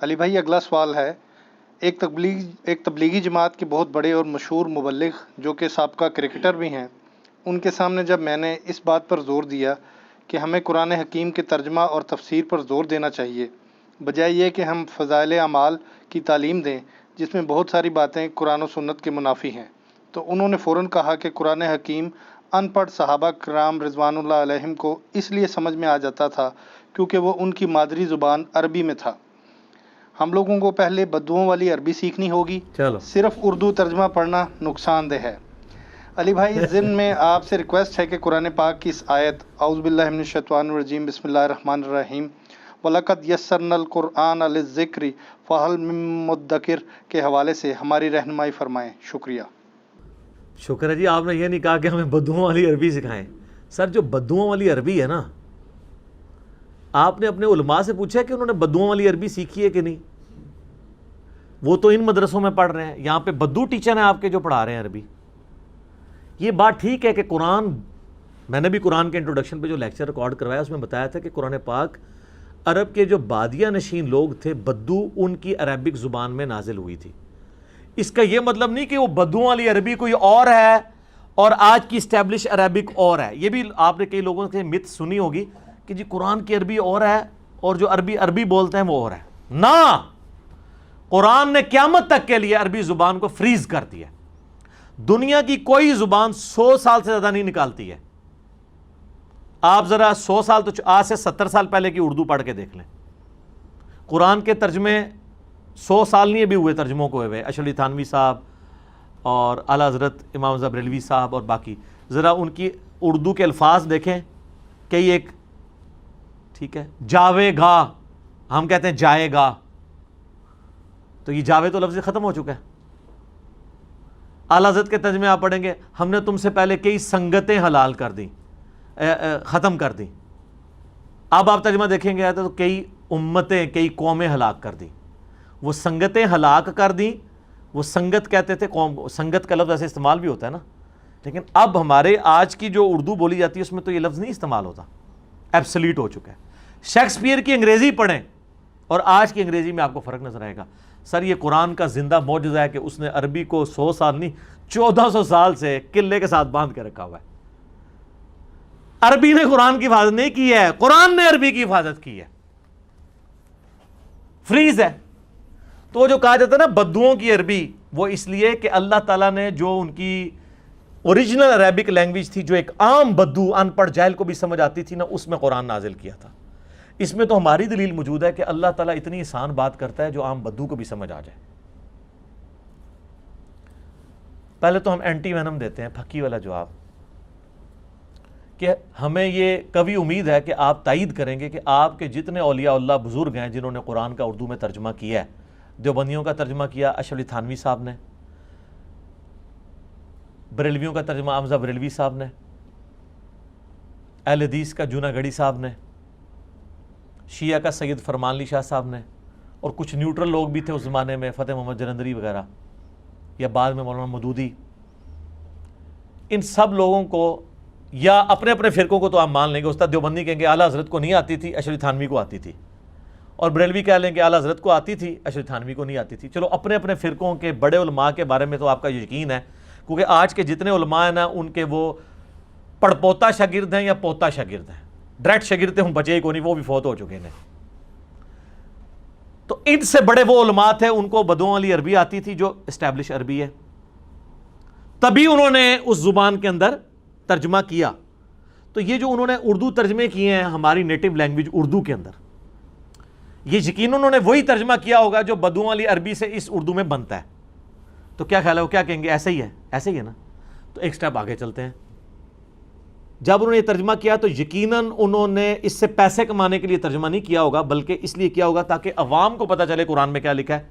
علی بھائی اگلا سوال ہے، ایک تبلیغی جماعت کے بہت بڑے اور مشہور مبلغ جو کہ سابقہ کرکٹر بھی ہیں، ان کے سامنے جب میں نے اس بات پر زور دیا کہ ہمیں قرآن حکیم کے ترجمہ اور تفسیر پر زور دینا چاہیے بجائے یہ کہ ہم فضائل اعمال کی تعلیم دیں جس میں بہت ساری باتیں قرآن و سنت کے منافی ہیں، تو انہوں نے فوراً کہا کہ قرآن حکیم ان پڑھ صحابہ کرام رضوان اللہ علیہم کو اس لیے سمجھ میں آ جاتا تھا کیونکہ وہ ان کی مادری زبان عربی میں تھا، ہم لوگوں کو پہلے بدوؤں والی عربی سیکھنی ہوگی، چلو صرف اردو ترجمہ پڑھنا نقصان دہ ہے۔ علی بھائی ضمن میں آپ سے ریکویسٹ ہے کہ قرآن پاک کی اس آیت اعوذ باللہ من الشیطان الرجیم بسم اللہ الرحمن الرحیم وَلَقَدْ يَسَّرْنَا الْقُرْآنَ لِلذِّكْرِ فَهَلْ مِن مُدَّكِرٍ کے حوالے سے ہماری رہنمائی فرمائیں، شکریہ۔ شکر ہے جی، آپ نے یہ نہیں کہا کہ ہمیں بدوؤں والی عربی سکھائیں۔ سر جو بدوؤں والی عربی ہے نا، آپ نے اپنے علماء سے پوچھا کہ انہوں نے بدوؤں والی عربی سیکھی ہے کہ نہیں؟ وہ تو ان مدرسوں میں پڑھ رہے ہیں، یہاں پہ بدو ٹیچر ہیں آپ کے جو پڑھا رہے ہیں عربی۔ یہ بات ٹھیک ہے کہ قرآن، میں نے بھی قرآن کے انٹروڈکشن پہ جو لیکچر ریکارڈ کروایا اس میں بتایا تھا کہ قرآن پاک عرب کے جو بادیہ نشین لوگ تھے بدو، ان کی عربک زبان میں نازل ہوئی تھی۔ اس کا یہ مطلب نہیں کہ وہ بدوؤں والی عربی کوئی اور ہے اور آج کی اسٹیبلش عربک اور ہے۔ یہ بھی آپ نے کئی لوگوں سے مت سنی ہوگی کہ جی قرآن کی عربی اور ہے اور جو عربی بولتے ہیں وہ اور ہے۔ نہ، قرآن نے قیامت تک کے لیے عربی زبان کو فریز کر دیا۔ دنیا کی کوئی زبان 100 سال سے زیادہ نہیں نکالتی ہے۔ آپ ذرا 100 سال تو آج سے 70 سال پہلے کی اردو پڑھ کے دیکھ لیں، قرآن کے ترجمے 100 سال نہیں ابھی ہوئے ترجموں کو ہوئے، اشرف علی تھانوی صاحب اور اعلیٰ حضرت امام رضا بریلوی صاحب اور باقی، ذرا ان کی اردو کے الفاظ دیکھیں، کئی ایک ٹھیک ہے، جاوے گا، ہم کہتے ہیں جائے گا، تو یہ جاوے تو لفظ ختم ہو چکا ہے۔ اعلیٰ حضرت کے ترجمے آپ پڑھیں گے، ہم نے تم سے پہلے کئی سنگتیں حلال کر دیں، ختم کر دیں۔ اب آپ ترجمہ دیکھیں گے تو کئی امتیں، کئی قومیں ہلاک کر دیں۔ وہ سنگتیں ہلاک کر دیں، وہ سنگت کہتے تھے، قوم، سنگت کا لفظ ایسے استعمال بھی ہوتا ہے نا، لیکن اب ہمارے آج کی جو اردو بولی جاتی ہے اس میں تو یہ لفظ نہیں استعمال ہوتا، ایبسلیٹ ہو چکا ہے۔ شیکسپیئر کی انگریزی پڑھیں اور آج کی انگریزی میں آپ کو فرق نظر آئے گا۔ سر یہ قرآن کا زندہ معجزہ ہے کہ اس نے عربی کو 100 سال نہیں 1400 سال سے قلعے کے ساتھ باندھ کے رکھا ہوا ہے۔ عربی نے قرآن کی حفاظت نہیں کی ہے، قرآن نے عربی کی حفاظت کی ہے، فریز ہے۔ تو جو کہا جاتا ہے نا بدوؤں کی عربی، وہ اس لیے کہ اللہ تعالیٰ نے جو ان کی اوریجنل عربک لینگویج تھی، جو ایک عام بدو ان پڑھ جاہل کو بھی سمجھ آتی تھی نا، اس میں قرآن نازل کیا تھا۔ اس میں تو ہماری دلیل موجود ہے کہ اللہ تعالیٰ اتنی آسان بات کرتا ہے جو عام بدو کو بھی سمجھ آ جائے۔ پہلے تو ہم اینٹی وینم دیتے ہیں، پھکی والا جواب، کہ ہمیں یہ کبھی امید ہے کہ آپ تائید کریں گے کہ آپ کے جتنے اولیاء اللہ بزرگ ہیں جنہوں نے قرآن کا اردو میں ترجمہ کیا ہے، دیوبندیوں کا ترجمہ کیا اشرف علی تھانوی صاحب نے، بریلویوں کا ترجمہ حمزہ بریلوی صاحب نے، اہل حدیث کا جوناگڑھی صاحب نے، شیعہ کا سید فرمان علی شاہ صاحب نے، اور کچھ نیوٹرل لوگ بھی تھے اس زمانے میں، فتح محمد جلندری وغیرہ، یا بعد میں مولانا مودودی۔ ان سب لوگوں کو، یا اپنے اپنے فرقوں کو تو آپ مان لیں گے، استاد دیوبندی کہیں گے اعلیٰ حضرت کو نہیں آتی تھی، اشرف علی تھانوی کو آتی تھی، اور بریلوی کہہ لیں کہ اعلیٰ حضرت کو آتی تھی، اشرف علی تھانوی کو نہیں آتی تھی۔ چلو اپنے اپنے فرقوں کے بڑے علماء کے بارے میں تو آپ کا یقین ہے، کیونکہ آج کے جتنے علماء ہیں نا ان کے وہ پڑپوتا شاگرد ہیں یا پوتا شاگرد ہیں، ڈائریکٹ شاگرد ہم بچے ہی کو نہیں، وہ بھی فوت ہو چکے ہیں۔ تو ان سے بڑے وہ علماء تھے، ان کو بدوؤں والی عربی آتی تھی جو اسٹیبلش عربی ہے، تبھی انہوں نے اس زبان کے اندر ترجمہ کیا۔ تو یہ جو انہوں نے اردو ترجمے کیے ہیں ہماری نیٹو لینگویج اردو کے اندر، یہ یقیناً انہوں نے وہی ترجمہ کیا ہوگا جو بدوؤں والی عربی سے اس اردو میں بنتا ہے۔ تو کیا خیال ہے، وہ کیا کہیں گے، ایسا ہی ہے، ایسا ہی ہے نا؟ تو ایک سٹیپ آگے چلتے ہیں۔ جب انہوں نے یہ ترجمہ کیا تو یقیناً انہوں نے اس سے پیسے کمانے کے لیے ترجمہ نہیں کیا ہوگا، بلکہ اس لیے کیا ہوگا تاکہ عوام کو پتہ چلے قرآن میں کیا لکھا ہے۔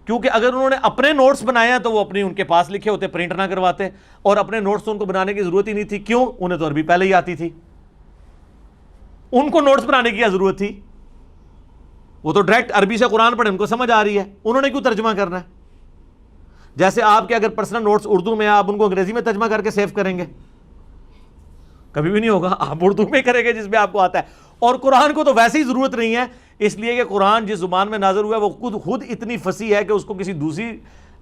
کیونکہ اگر انہوں نے اپنے نوٹس بنائے ہیں تو وہ اپنی ان کے پاس لکھے ہوتے، پرنٹ نہ کرواتے، اور اپنے نوٹس تو ان کو بنانے کی ضرورت ہی نہیں تھی۔ کیوں؟ انہیں تو عربی پہلے ہی آتی تھی، ان کو نوٹس بنانے کی کیا ضرورت تھی؟ وہ تو ڈائریکٹ عربی سے قرآن پڑھے، ان کو سمجھ آ رہی ہے، انہوں نے کیوں ترجمہ کرنا ہے؟ جیسے آپ کے اگر پرسنل نوٹس اردو میں آپ ان کو انگریزی میں ترجمہ کر کے سیو کریں گے، کبھی بھی نہیں ہوگا، آپ اردو میں کریں گے جس میں آپ کو آتا ہے۔ اور قرآن کو تو ویسے ہی ضرورت نہیں ہے اس لیے کہ قرآن جس زبان میں نازل ہوا ہے وہ خود اتنی فصیح ہے کہ اس کو کسی دوسری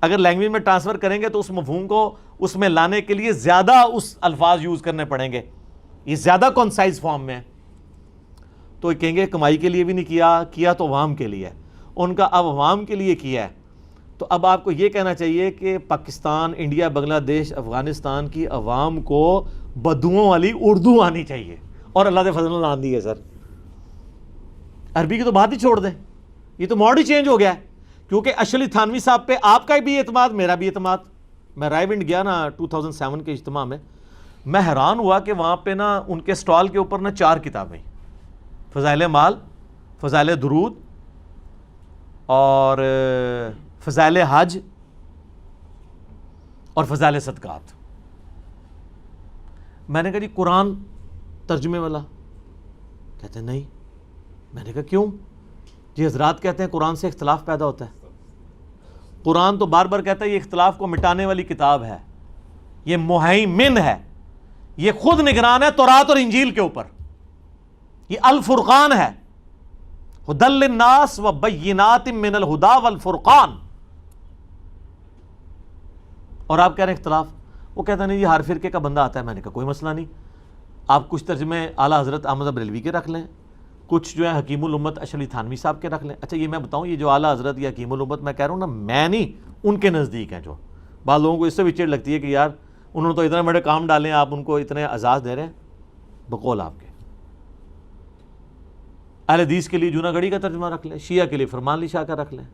اگر لینگویج میں ٹرانسفر کریں گے تو اس مفہوم کو اس میں لانے کے لیے زیادہ اس الفاظ یوز کرنے پڑیں گے، یہ زیادہ کنسائز فارم میں ہے. تو کہیں گے کمائی کے لیے بھی نہیں کیا تو عوام کے لیے، ان کا اب عوام کے لیے کیا ہے. تو اب آپ کو یہ کہنا چاہیے کہ پاکستان، انڈیا، بنگلہ دیش، افغانستان کی عوام کو بدوؤں والی اردو آنی چاہیے، اور اللہ کے فضل اللہ آندی ہے. سر عربی کی تو بات ہی چھوڑ دیں، یہ تو موڈ ہی چینج ہو گیا ہے. کیونکہ اشرف علی تھانوی صاحب پہ آپ کا بھی اعتماد، میرا بھی اعتماد. میں رائے ونڈ گیا نا 2007 کے اجتماع میں حیران ہوا کہ وہاں پہ نا ان کے سٹال کے اوپر نا 4 کتابیں، فضائل مال، فضائل درود اور فضائل حج اور فضائل صدقات. میں نے کہا جی قرآن ترجمے والا؟ کہتے ہیں نہیں. میں نے کہا کیوں؟ جی حضرات کہتے ہیں قرآن سے اختلاف پیدا ہوتا ہے. قرآن تو بار بار کہتا ہے یہ اختلاف کو مٹانے والی کتاب ہے، یہ مہیمن ہے، یہ خود نگران ہے تورات اور انجیل کے اوپر، یہ الفرقان ہے، ہدی للناس وبینات من الہدی والفرقان. اور آپ کہہ رہے ہیں اختلاف؟ وہ کہتا نہیں یہ ہر فرقے کا بندہ آتا ہے. میں نے کہا کوئی مسئلہ نہیں، آپ کچھ ترجمے اعلیٰ حضرت احمد بریلوی کے رکھ لیں، کچھ جو ہے حکیم الامت اشرف علی تھانوی صاحب کے رکھ لیں. اچھا یہ میں بتاؤں، یہ جو اعلیٰ حضرت یا حکیم الامت میں کہہ رہا ہوں نا، میں نہیں، ان کے نزدیک ہیں. جو بعض لوگوں کو اس سے بھی چڑ لگتی ہے کہ یار انہوں نے تو اتنے بڑے کام ڈالے ہیں، آپ ان کو اتنے اعزاز دے رہے ہیں. بقول آپ کے اہل حدیث کے لیے جوناگڑھی کا ترجمہ رکھ لیں، شیعہ کے لیے فرمان علی شاہ کا رکھ لیں،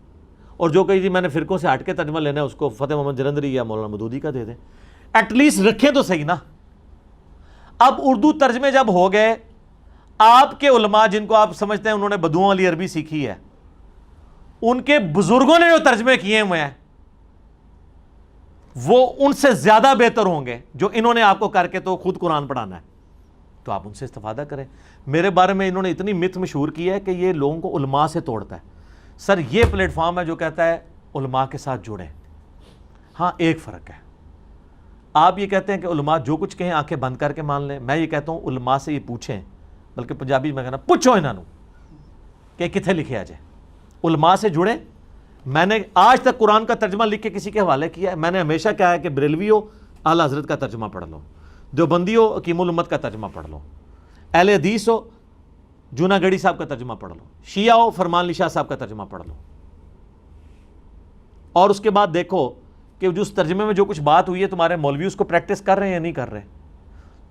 اور جو کہیں جی میں نے فرقوں سے ہٹ کے ترجمہ لینا ہے اس کو فتح محمد جلندری یا مولانا مودودی کا دے دیں. ایٹ لیسٹ رکھیں تو صحیح نا. اب اردو ترجمے جب ہو گئے، آپ کے علماء جن کو آپ سمجھتے ہیں انہوں نے بدوؤں والی عربی سیکھی ہے، ان کے بزرگوں نے جو ترجمے کیے ہوئے ہیں وہ ان سے زیادہ بہتر ہوں گے جو انہوں نے آپ کو کر کے تو خود قرآن پڑھانا ہے. تو آپ ان سے استفادہ کریں. میرے بارے میں انہوں نے اتنی مت مشہور کی ہے کہ یہ لوگوں کو علماء سے توڑتا ہے. سر یہ پلیٹ فارم ہے جو کہتا ہے علماء کے ساتھ جڑیں. ہاں ایک فرق ہے، آپ یہ کہتے ہیں کہ علماء جو کچھ کہیں آنکھیں بند کر کے مان لیں. میں یہ کہتا ہوں علماء سے یہ پوچھیں، بلکہ پنجابی میں کہنا پوچھو انہوں کہ کتنے لکھے آ جائے. علماء سے جڑیں. میں نے آج تک قرآن کا ترجمہ لکھ کے کسی کے حوالے کیا ہے. میں نے ہمیشہ کہا ہے کہ بریلوی ہو اعلیٰ حضرت کا ترجمہ پڑھ لو، دیوبندی ہو حکیم الامت کا ترجمہ پڑھ لو، اہل حدیث ہو جوناگڑھی صاحب کا ترجمہ پڑھ لو، شیعہ ہو فرمان علی شاہ صاحب کا ترجمہ پڑھ لو. اور اس کے بعد دیکھو کہ جو اس ترجمے میں جو کچھ بات ہوئی ہے تمہارے مولوی اس کو پریکٹس کر رہے ہیں یا نہیں کر رہے.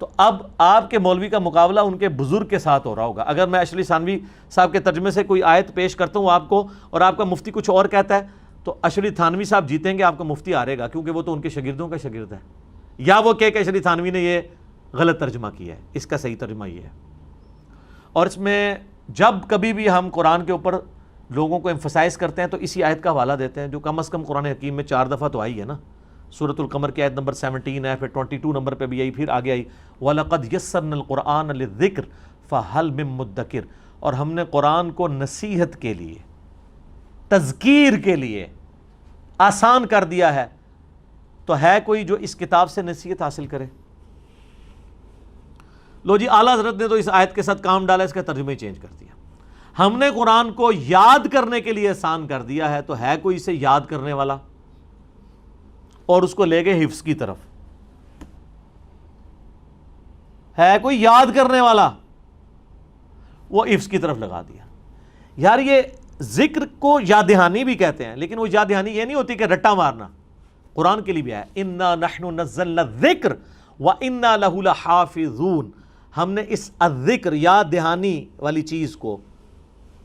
تو اب آپ کے مولوی کا مقابلہ ان کے بزرگ کے ساتھ ہو رہا ہوگا. اگر میں اشرف علی تھانوی صاحب کے ترجمے سے کوئی آیت پیش کرتا ہوں آپ کو اور آپ کا مفتی کچھ اور کہتا ہے تو اشرف علی تھانوی صاحب جیتیں گے، آپ کا مفتی ہارے گا، کیونکہ وہ تو ان کے شاگردوں کا شاگرد ہے. یا وہ کہ اشرف علی تھانوی نے یہ غلط ترجمہ کیا ہے، اس کا صحیح ترجمہ یہ ہے. اور اس میں جب کبھی بھی ہم قرآن کے اوپر لوگوں کو ایمفسائز کرتے ہیں تو اسی آیت کا حوالہ دیتے ہیں جو کم از کم قرآن حکیم میں 4 دفعہ تو آئی ہے نا. سورۃ القمر کی آیت نمبر 17 ہے، پھر 22 نمبر پہ بھی آئی، پھر آگے آئی وَلَقَدْ يَسَّرْنَا الْقُرْآنَ لِلذِّكْرِ فَهَلْ مِن مُدَّكِرٍ. اور ہم نے قرآن کو نصیحت کے لیے، تذکیر کے لیے آسان کر دیا ہے، تو ہے کوئی جو اس کتاب سے نصیحت حاصل کرے؟ لو جی اعلیٰ حضرت نے تو اس آیت کے ساتھ کام ڈالا، اس کا ترجمہ ہی چینج کر دیا. ہم نے قرآن کو یاد کرنے کے لیے آسان کر دیا ہے، تو ہے کوئی اسے یاد کرنے والا؟ اور اس کو لے گئے حفظ کی طرف. ہے کوئی یاد کرنے والا؟ وہ حفظ کی طرف لگا دیا. یار یہ ذکر کو یاد دہانی بھی کہتے ہیں، لیکن وہ یاد دہانی یہ نہیں ہوتی کہ رٹا مارنا. قرآن کے لیے بھی ہے اِنَّا نَحْنُ نَزَّلْنَا الذِّكْرَ وَإِنَّا لَهُ لَحَافِظُونَ. ہم نے اس الذکر یاد دہانی والی چیز کو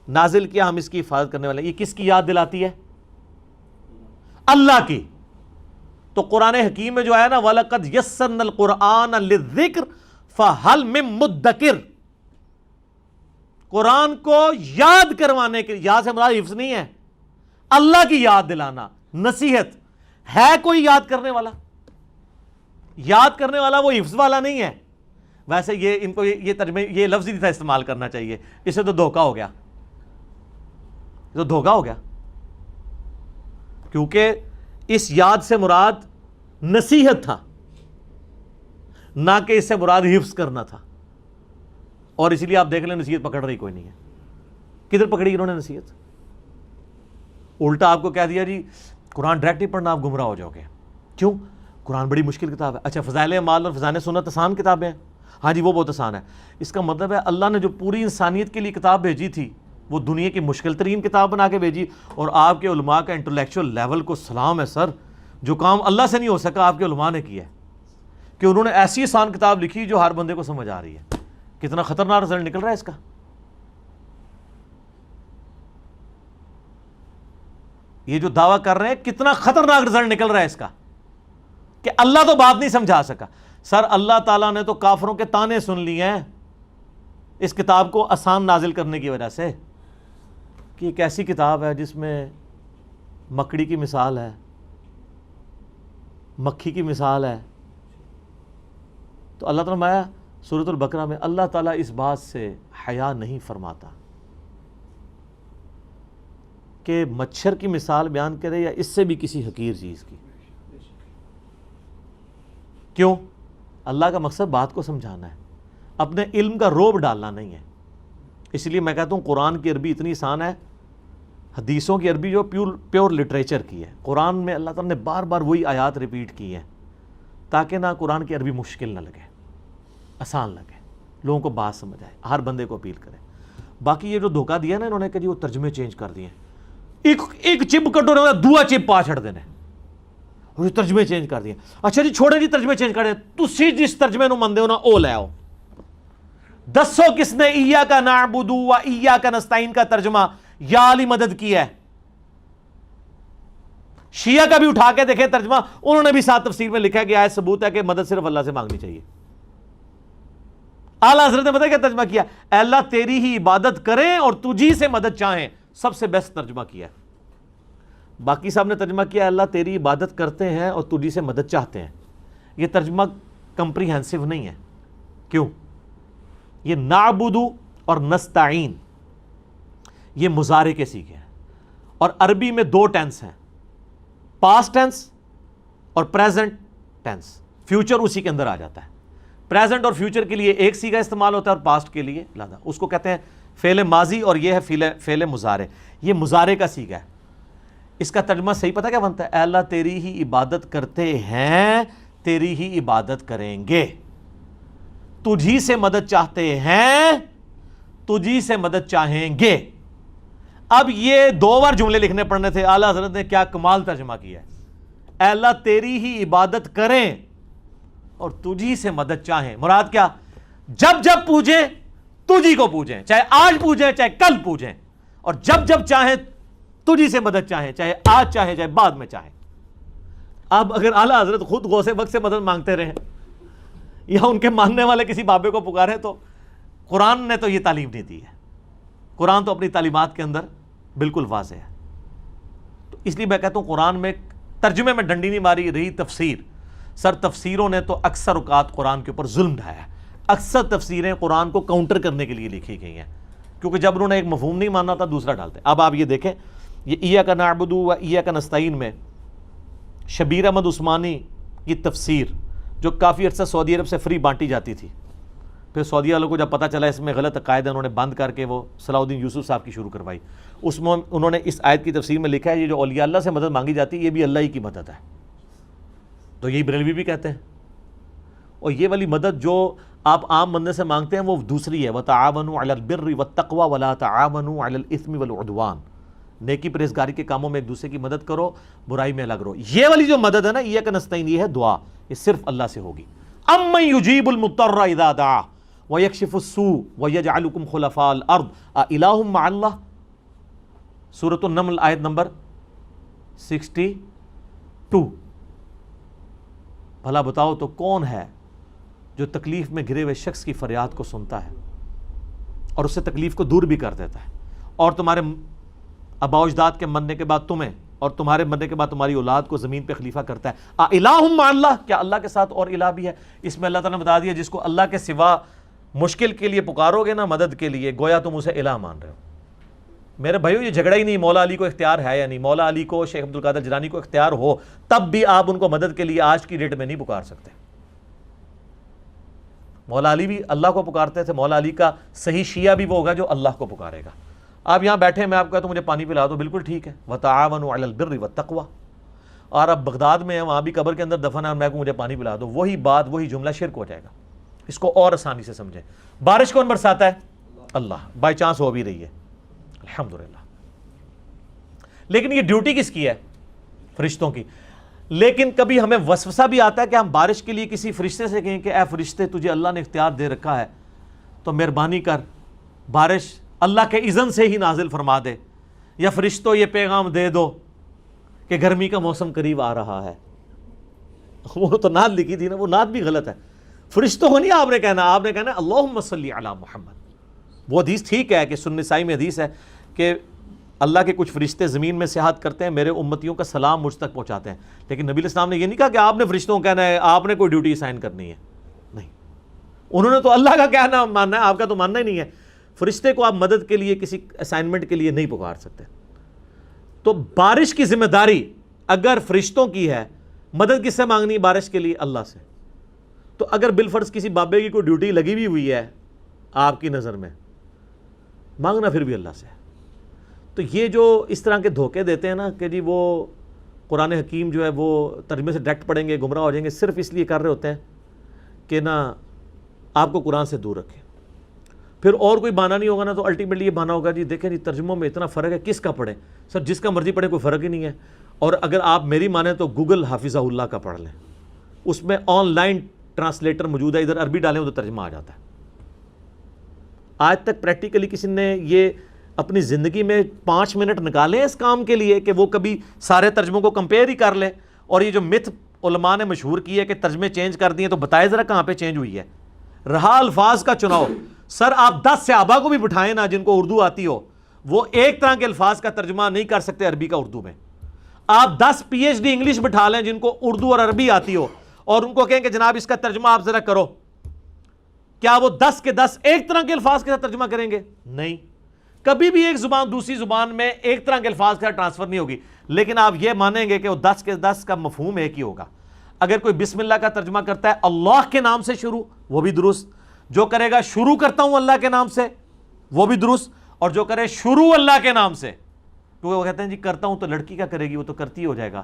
نازل کیا، ہم اس کی حفاظت کرنے والے ہیں. یہ کس کی یاد دلاتی ہے؟ اللہ کی. تو قرآن حکیم میں جو آیا نا وَلَقَدْ يَسَّرْنَا الْقُرْآنَ لِلذِّكْرِ فَهَلْ مِن مُدَّكِرٍ، قرآن کو یاد کروانے کے، یاد سے مراد حفظ نہیں ہے، اللہ کی یاد دلانا، نصیحت. ہے کوئی یاد کرنے والا؟ یاد کرنے والا وہ حفظ والا نہیں ہے. ویسے یہ ان کو یہ ترجمے یہ لفظ نہیں تھا استعمال کرنا چاہیے، اس سے تو دھوکہ ہو گیا، تو دھوکہ ہو گیا. کیونکہ اس یاد سے مراد نصیحت تھا، نہ کہ اس سے مراد حفظ کرنا تھا. اور اسی لیے آپ دیکھ لیں نصیحت پکڑ رہی کوئی نہیں ہے. کدھر پکڑی انہوں نے نصیحت؟ الٹا آپ کو کہہ دیا جی قرآن ڈائریکٹ نہیں پڑھنا، آپ گمراہ ہو جاؤ گے. کیوں؟ قرآن بڑی مشکل کتاب ہے. اچھا فضائل اعمال اور فضائل سنت آسان کتابیں ہیں؟ ہاں جی وہ بہت آسان ہے. اس کا مطلب ہے اللہ نے جو پوری انسانیت کے لیے کتاب بھیجی تھی وہ دنیا کی مشکل ترین کتاب بنا کے بھیجی. اور آپ کے علماء کا انٹلیکچوئل لیول کو سلام ہے سر، جو کام اللہ سے نہیں ہو سکا آپ کے علماء نے کیا ہے کہ انہوں نے ایسی آسان کتاب لکھی جو ہر بندے کو سمجھ آ رہی ہے. کتنا خطرناک رزلٹ نکل رہا ہے اس کا. یہ جو دعویٰ کر رہے ہیں کتنا خطرناک رزلٹ نکل رہا ہے اس کا کہ اللہ تو بات نہیں سمجھا سکا. سر اللہ تعالیٰ نے تو کافروں کے تانے سن لیے ہیں اس کتاب کو آسان نازل کرنے کی وجہ سے کہ ایک ایسی کتاب ہے جس میں مکڑی کی مثال ہے، مکھی کی مثال ہے. تو اللہ تعالیٰ نے سورۃ البقرہ میں اللہ تعالیٰ اس بات سے حیا نہیں فرماتا کہ مچھر کی مثال بیان کرے یا اس سے بھی کسی حقیر چیز کی. کیوں؟ اللہ کا مقصد بات کو سمجھانا ہے، اپنے علم کا روب ڈالنا نہیں ہے. اس لیے میں کہتا ہوں قرآن کی عربی اتنی آسان ہے، حدیثوں کی عربی جو پیور لٹریچر کی ہے. قرآن میں اللہ تعالیٰ نے بار بار وہی آیات ریپیٹ کی ہیں تاکہ نہ قرآن کی عربی مشکل نہ لگے، آسان لگے، لوگوں کو بات سمجھ آئے، ہر بندے کو اپیل کرے. باقی یہ جو دھوکہ دیا نا انہوں نے کہ جی وہ ترجمے چینج کر دیے، ایک چپ کٹو نے دوا چپ پا چھڑ دینے اور ترجمے چینج کر دیے. اچھا جی چھوڑے جی ترجمے چینج کر دیں، تسی جس ترجمے نو مندے ہو نا او لے آؤ. دسو کس نے ایاک نعبد و ایاک نستعین کا ترجمہ یا علی مدد کیا ہے؟ شیعہ کا بھی اٹھا کے دیکھیں ترجمہ، انہوں نے بھی ساتھ تفسیر میں لکھا ہے کہ آیت ثبوت ہے کہ مدد صرف اللہ سے مانگنی چاہیے. اعلیٰ حضرت نے پتہ کیا ترجمہ کیا؟ اے اللہ تیری ہی عبادت کریں اور تجھی سے مدد چاہیں. سب سے بیسٹ ترجمہ کیا ہے. باقی صاحب نے ترجمہ کیا اللہ تیری عبادت کرتے ہیں اور تجھی سے مدد چاہتے ہیں. یہ ترجمہ کمپریہنسو نہیں ہے. کیوں؟ یہ نعبد اور نستعین یہ مضارع کے سیکھے ہیں اور عربی میں دو ٹینس ہیں، پاسٹ ٹینس اور پریزنٹ ٹینس. فیوچر اسی کے اندر آ جاتا ہے. پریزنٹ اور فیوچر کے لیے ایک سیگا استعمال ہوتا ہے اور پاسٹ کے لیے علیحدہ. اس کو کہتے ہیں فعل ماضی اور یہ ہے فعل مضارع. یہ مضارع کا سیگا ہے. اس کا ترجمہ صحیح پتہ کیا بنتا ہے؟ اے اللہ تیری ہی عبادت کرتے ہیں، تیری ہی عبادت کریں گے. تجھی سے مدد چاہتے ہیں، تجھی سے مدد چاہیں گے. اب یہ دو بار جملے لکھنے پڑنے تھے. اعلیٰ حضرت نے کیا کمال ترجمہ کیا ہے. اے اللہ تیری ہی عبادت کریں اور تجھی سے مدد چاہیں. مراد کیا؟ جب جب پوجیں تجھی کو پوجیں، چاہے آج پوجیں چاہے کل پوجیں، اور جب جب چاہیں تجھی سے مدد چاہیں، چاہے آج چاہیں چاہے بعد میں چاہیں. اب اگر اعلیٰ حضرت خود غوث وقت سے مدد مانگتے رہے یا ان کے ماننے والے کسی بابے کو پکارے تو قرآن نے تو یہ تعلیم نہیں دی ہے. قرآن تو اپنی تعلیمات کے اندر بالکل واضح ہے. تو اس لیے میں کہتا ہوں قرآن میں ترجمے میں ڈنڈی نہیں ماری رہی تفسیر. سر تفسیروں نے تو اکثر اوقات قرآن کے اوپر ظلم ڈھایا ہے. اکثر تفسیریں قرآن کو کاؤنٹر کرنے کے لیے لکھی گئی ہیں کیونکہ جب انہوں نے ایک مفہوم نہیں ماننا تھا دوسرا ڈالتے. اب آپ یہ دیکھیں یہ ایاک نعبد و ایاک نستعین میں شبیر احمد عثمانی کی تفسیر جو کافی عرصہ سعودی عرب سے فری بانٹی جاتی تھی، پھر سعودی والوں کو جب پتہ چلا اس میں غلط عقائد ہے انہوں نے بند کر کے وہ صلاح الدین یوسف صاحب کی شروع کروائی. اس میں انہوں نے اس آیت کی تفسیر میں لکھا ہے یہ جو اولیاء اللہ سے مدد مانگی جاتی ہے یہ بھی اللہ ہی کی مدد ہے. تو یہی بریلوی بھی کہتے ہیں. اور یہ والی مدد جو آپ عام بندے سے مانگتے ہیں وہ دوسری ہے، وَتَعَاوَنُوا عَلَى الْبِرِّ وَالتَّقْوَى وَلَا تَعَاوَنُوا عَلَى الْإِثْمِ وَالْعُدْوَانِ. نیکی پرہیزگاری کے کاموں میں ایک دوسرے کی مدد کرو، برائی میں الگ رہو. یہ والی جو مدد ہے نا ایاک نستعین یہ ہے دعا، یہ صرف اللہ سے ہوگی. اَمَّن يُجِيبُ الْمُضْطَرَّ إِذَا دَعَاهُ وَيَكْشِفُ السُّوءَ وَيَجْعَلُكُمْ خُلَفَاءَ الْأَرْضِ أَإِلَٰهٌ مَّعَ اللَّهِ. سورۃ النمل آیت نمبر 62. بھلا بتاؤ تو کون ہے جو تکلیف میں گھرے ہوئے شخص کی فریاد کو سنتا ہے اور اس سے تکلیف کو دور بھی کر دیتا ہے، اور تمہارے آباء و اجداد کے مرنے کے بعد تمہیں اور تمہارے مرنے کے بعد تمہاری اولاد کو زمین پہ خلیفہ کرتا ہے. الہ مع اللہ، کیا اللہ کے ساتھ اور الہ بھی ہے؟ اس میں اللہ تعالیٰ نے بتا دیا جس کو اللہ کے سوا مشکل کے لیے پکارو گے نا مدد کے لیے گویا تم اسے الہ مان رہے ہو. میرے بھائیو یہ جھگڑا ہی نہیں مولا علی کو اختیار ہے یا نہیں. مولا علی کو شیخ عبد القادر جیلانی کو اختیار ہو تب بھی آپ ان کو مدد کے لیے آج کی ڈیٹ میں نہیں پکار سکتے. مولا علی بھی اللہ کو پکارتے تھے. مولا علی کا صحیح شیعہ بھی وہ ہوگا جو اللہ کو پکارے گا. آپ یہاں بیٹھے ہیں، میں آپ کو کہتا ہوں مجھے پانی پلا دو، بالکل ٹھیک ہے، وَتَعَاوَنُوا عَلَى الْبِرِّ وَالتَّقْوَى. اور آپ بغداد میں ہیں، وہاں بھی قبر کے اندر دفن ہے، اور میں کو مجھے پانی پلا دو، وہی بات وہی جملہ شرک ہو جائے گا. اس کو اور آسانی سے سمجھیں. بارش کون برساتا ہے؟ اللہ. بائی چانس ہو بھی رہی ہے، الحمدللہ. لیکن یہ ڈیوٹی کس کی ہے؟ فرشتوں کی. لیکن کبھی ہمیں وسوسہ بھی آتا ہے کہ ہم بارش کے لیے کسی فرشتے سے کہیں کہ اے فرشتے تجھے اللہ نے اختیار دے رکھا ہے تو مہربانی کر بارش اللہ کے اذن سے ہی نازل فرما دے، یا فرشتوں یہ پیغام دے دو کہ گرمی کا موسم قریب آ رہا ہے. وہ تو نعت لکھی تھی نا، وہ نعت بھی غلط ہے. فرشتوں کو نہیں آپ نے کہنا، آپ نے کہنا اللہم صلی علی محمد. وہ حدیث ٹھیک ہے کہ سنن نسائی میں حدیث ہے کہ اللہ کے کچھ فرشتے زمین میں سیاحت کرتے ہیں، میرے امتیوں کا سلام مجھ تک پہنچاتے ہیں. لیکن نبی علیہ السلام نے یہ نہیں کہا کہ آپ نے فرشتوں کو کہنا ہے، آپ نے کوئی ڈیوٹی اسائن کرنی ہے. نہیں، انہوں نے تو اللہ کا کہنا ماننا ہے، آپ کا تو ماننا ہی نہیں ہے. فرشتے کو آپ مدد کے لیے کسی اسائنمنٹ کے لیے نہیں پکار سکتے. تو بارش کی ذمہ داری اگر فرشتوں کی ہے، مدد کس سے مانگنی ہے بارش کے لیے؟ اللہ سے. تو اگر بالفرض کسی بابے کی کوئی ڈیوٹی لگی بھی ہوئی ہے آپ کی نظر میں، مانگنا پھر بھی اللہ سے. تو یہ جو اس طرح کے دھوکے دیتے ہیں نا کہ جی وہ قرآن حکیم جو ہے وہ ترجمے سے ڈائریکٹ پڑھیں گے گمراہ ہو جائیں گے، صرف اس لیے کر رہے ہوتے ہیں کہ نا آپ کو قرآن سے دور رکھیں. پھر اور کوئی بہانہ نہیں ہوگا نا تو الٹیمیٹلی یہ بہانہ ہوگا جی دیکھیں جی ترجموں میں اتنا فرق ہے، کس کا پڑھیں؟ سر جس کا مرضی پڑھیں، کوئی فرق ہی نہیں ہے. اور اگر آپ میری مانیں تو گوگل حافظہ اللہ کا پڑھ لیں، اس میں آن لائن ٹرانسلیٹر موجود ہے، ادھر عربی ڈالیں ادھر ترجمہ آ جاتا ہے. آج تک پریکٹیکلی کسی نے یہ اپنی زندگی میں 5 منٹ نکالیں اس کام کے لیے کہ وہ کبھی سارے ترجموں کو کمپیئر ہی کر لے؟ اور یہ جو متھ علماء نے مشہور کی ہے کہ ترجمے چینج کر دیے، تو بتائے ذرا کہاں پہ چینج ہوئی ہے؟ رہا الفاظ کا چناؤ. سر آپ 10 صحابہ کو بھی بٹھائیں نا جن کو اردو آتی ہو، وہ ایک طرح کے الفاظ کا ترجمہ نہیں کر سکتے عربی کا اردو میں. آپ 10 PhD انگلش بٹھا لیں جن کو اردو اور عربی آتی ہو، اور ان کو کہیں کہ جناب اس کا ترجمہ آپ ذرا کرو، کیا وہ 10 کے 10 ایک طرح کے الفاظ کے ساتھ ترجمہ کریں گے؟ نہیں. کبھی بھی ایک زبان دوسری زبان میں ایک طرح کے الفاظ کے ساتھ ٹرانسفر نہیں ہوگی. لیکن آپ یہ مانیں گے کہ وہ 10 کے 10 کا مفہوم ایک ہی ہوگا. اگر کوئی بسم اللہ کا ترجمہ کرتا ہے اللہ کے نام سے شروع، وہ بھی درست. جو کرے گا شروع کرتا ہوں اللہ کے نام سے، وہ بھی درست. اور جو کرے شروع اللہ کے نام سے، تو وہ کہتے ہیں جی کرتا ہوں تو لڑکی کا کرے گی، وہ تو کرتی ہو جائے گا.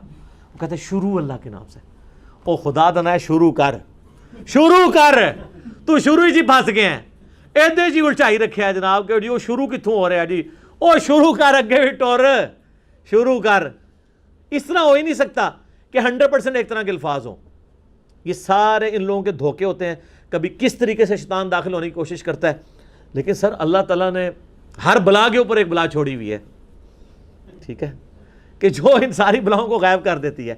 وہ کہتے ہیں شروع اللہ کے نام سے. او خدا دنا ہے، شروع کر، شروع کر. تو شروع ہی جی پھنس گئے ہیں، ایدے جی اچھائی رکھے ہے جناب کہ جی وہ شروع کتوں ہو رہا ہے جی، او شروع کر اگے بھی ٹور، شروع کر. اس طرح ہو ہی نہیں سکتا کہ 100% ایک طرح کے الفاظ ہوں. یہ سارے ان لوگوں کے دھوکے ہوتے ہیں. کبھی کس طریقے سے شیطان داخل ہونے کی کوشش کرتا ہے. لیکن سر اللہ تعالیٰ نے ہر بلا کے اوپر ایک بلا چھوڑی ہوئی ہے، ٹھیک ہے، کہ جو ان ساری بلاؤں کو غائب کر دیتی ہے.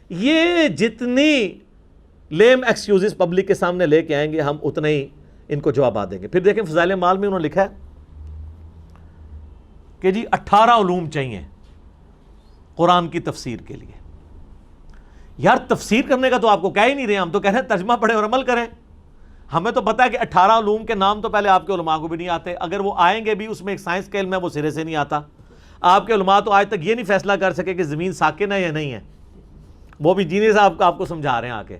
یہ جتنی لیم ایکسکیوزز پبلک کے سامنے لے کے آئیں گے ہم اتنے ہی ان کو جوابات دیں گے. پھر دیکھیں فضائل اعمال میں انہوں نے لکھا ہے کہ جی 18 علوم چاہیے قرآن کی تفسیر کے لیے. یار تفسیر کرنے کا تو آپ کو کہہ ہی نہیں رہے، ہم تو کہہ رہے ہیں ترجمہ پڑھیں اور عمل کریں. ہمیں تو پتہ ہے کہ 18 علوم کے نام تو پہلے آپ کے علماء کو بھی نہیں آتے. اگر وہ آئیں گے بھی اس میں ایک سائنس کا علم ہے، وہ سرے سے نہیں آتا. آپ کے علماء تو آج تک یہ نہیں فیصلہ کر سکے کہ زمین ساکن ہے یا نہیں ہے. وہ بھی جینی صاحب آپ کو سمجھا رہے ہیں آ کے.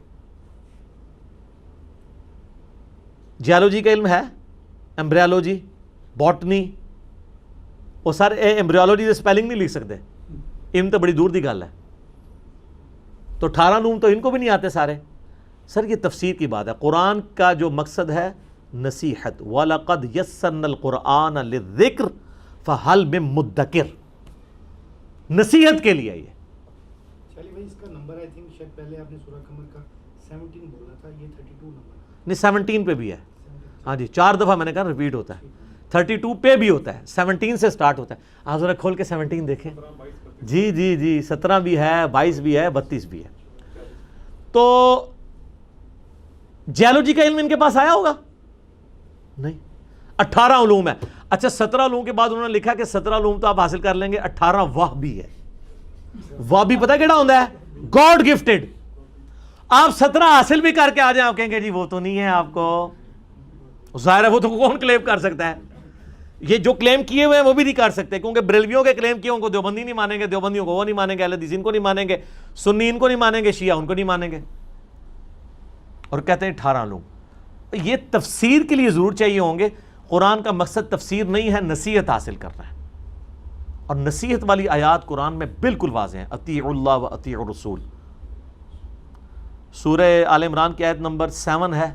جیالوجی کا علم ہے، ایمبریالوجی، باٹنی. وہ سر ایمبریالوجی سے سپیلنگ نہیں لکھ سکتے، علم تو بڑی دور دی گل ہے. تو 18 علوم تو ان کو بھی نہیں آتے سارے. سر یہ تفسیر کی بات ہے. قرآن کا جو مقصد ہے نصیحت، وَلَقَدْ يَسَّرْنَا الْقُرْآنَ لِلذِّكْرِ فَهَلْ مِن مُدَّكِرٍ، نصیحت کے لیے. یہ چلیے بھائی اس کا نمبر آئی تھنک شاید پہلے آپ نے سورہ قمر کا 17 بولا تھا، یہ 32 نمبر نہیں 17 پہ بھی ہے. ہاں جی 4 دفعہ میں نے کہا ریپیٹ ہوتا ہے. 32 پہ بھی ہوتا ہے، 17 سے سٹارٹ ہوتا ہے. آپ ذرا کھول کے 17 دیکھیں. جی جی جی 17 بھی ہے، 22 بھی ہے، 32 بھی ہے. تو جیالوجی کا علم ان کے پاس آیا ہوگا؟ نہیں. 18 علوم ہے. اچھا 17 علوم کے بعد انہوں نے لکھا کہ 17 علوم تو آپ حاصل کر لیں گے، 18 واہ بھی ہے. واہ بھی پتہ کیڑا ہوتا ہے؟ God gifted. آپ 17 حاصل بھی کر کے آ جائیں، آپ کہیں گے جی وہ تو نہیں ہے آپ کو. ظاہر ہے وہ تو کون کلیم کر سکتا ہے؟ یہ جو کلیم کیے ہوئے ہیں وہ بھی نہیں کر سکتے، کیونکہ بریلویوں کے کلیم کیے ان کو دیوبندی نہیں مانیں گے، دیوبندیوں کو وہ نہیں مانیں گے، اہل حدیث ان کو نہیں مانیں گے، سنی ان کو نہیں مانیں گے، شیعہ ان کو نہیں مانیں گے. اور کہتے ہیں 18 علوم. یہ تفسیر کے لیے ضرور چاہیے ہوں گے. قرآن کا مقصد تفسیر نہیں ہے، نصیحت حاصل کرنا ہے. اور نصیحت والی آیات قرآن میں بالکل واضح ہیں، اطیعوا اللہ و اطیعوا الرسول۔ سورہ آل عمران کی آیت نمبر 7 ہے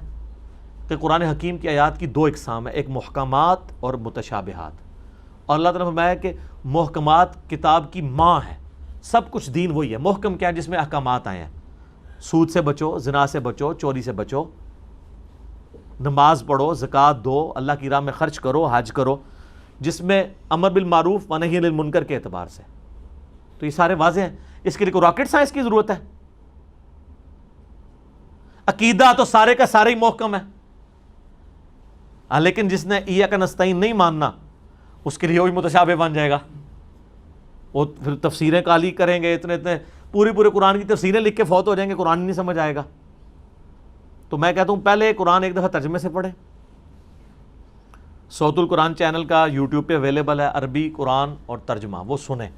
کہ قرآن حکیم کی آیات کی 2 اقسام ہیں، ایک محکمات اور متشابہات۔ اور اللہ تعالیٰ نے فرمایا کہ محکمات کتاب کی ماں ہے، سب کچھ دین وہی ہے۔ محکم کیا ہے؟ جس میں احکامات آئے ہیں، سود سے بچو، زنا سے بچو، چوری سے بچو، نماز پڑھو، زکوٰۃ دو، اللہ کی راہ میں خرچ کرو، حج کرو، جس میں امر بالمعروف و نہی عن المنکر کے اعتبار سے۔ تو یہ سارے واضح ہیں، اس کے لیے کوئی راکٹ سائنس کی ضرورت ہے؟ عقیدہ تو سارے کا سارے ہی محکم ہے، لیکن جس نے ایاک نستعین نہیں ماننا اس کے لیے وہی متشابہ بن جائے گا۔ وہ پھر تفسیریں کالی کریں گے، اتنے پورے قرآن کی تفسیریں لکھ کے فوت ہو جائیں گے، قرآن نہیں سمجھ آئے گا۔ تو میں کہتا ہوں پہلے قرآن ایک دفعہ ترجمے سے پڑھیں۔ صوت القرآن چینل کا یوٹیوب پہ اویلیبل ہے، عربی قرآن اور ترجمہ، وہ سنیں۔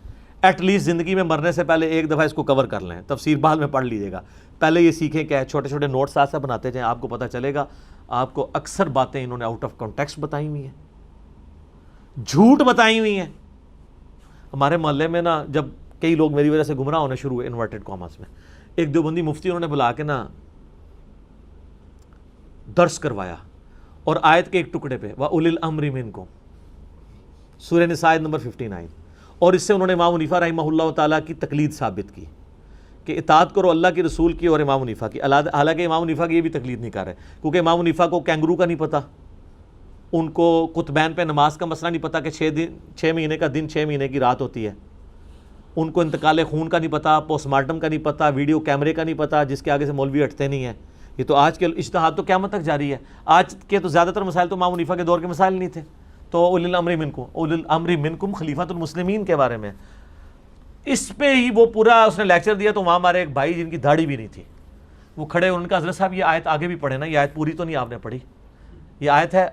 ایٹ لیسٹ زندگی میں مرنے سے پہلے ایک دفعہ اس کو کور کر لیں، تفسیر بعد میں پڑھ لیجیے گا، پہلے یہ سیکھیں کیا ہے، چھوٹے چھوٹے نوٹس ساتھ بناتے جائیں، آپ کو پتہ چلے گا آپ کو اکثر باتیں انہوں نے آؤٹ آف کانٹیکسٹ بتائی ہوئی ہیں، جھوٹ بتائی ہوئی ہیں۔ ہمارے محلے میں نا جب کئی لوگ میری وجہ سے گمراہ ہونے شروع ہوئے انورٹڈ کاماس میں، ایک دیوبندی مفتی انہوں نے بلا کے نا درس کروایا، اور آیت کے ایک ٹکڑے پہ وَأُولِي الْأَمْرِ مِنْكُمْ، سورہ نساء نمبر 59، اور اس سے انہوں نے امام حنیفہ رحمہ اللہ تعالیٰ کی تقلید ثابت کی کہ اطاعت کرو اللہ کی رسول کی اور امام حنیفہ کی۔ حالانکہ امام حنیفہ کی یہ بھی تقلید نہیں کر رہے، کیونکہ امام حنیفہ کو کینگرو کا نہیں پتہ، ان کو قطبین پہ نماز کا مسئلہ نہیں پتہ کہ 6 مہینے کا دن 6 مہینے کی رات ہوتی ہے، ان کو انتقال خون کا نہیں پتہ، پوسٹ مارٹم کا نہیں پتہ، ویڈیو کیمرے کا نہیں پتہ، جس کے آگے سے مولوی ہٹتے نہیں ہیں۔ یہ تو آج کے اجتہاد تو قیامت تک جاری ہے، آج کے تو زیادہ تر مسائل تو امام حنیفہ کے دور کے مسائل نہیں تھے۔ تو اولی الامر منکم، اولی الامر منکم خلیفۃ المسلمین کے بارے میں اس پہ ہی وہ پورا اس نے لیکچر دیا۔ تو وہاں ہمارے ایک بھائی جن کی داڑھی بھی نہیں تھی وہ کھڑے، ان کا حضرت صاحب یہ آیت آگے بھی پڑھے نا، یہ آیت پوری تو نہیں آپ نے پڑھی، یہ آیت ہے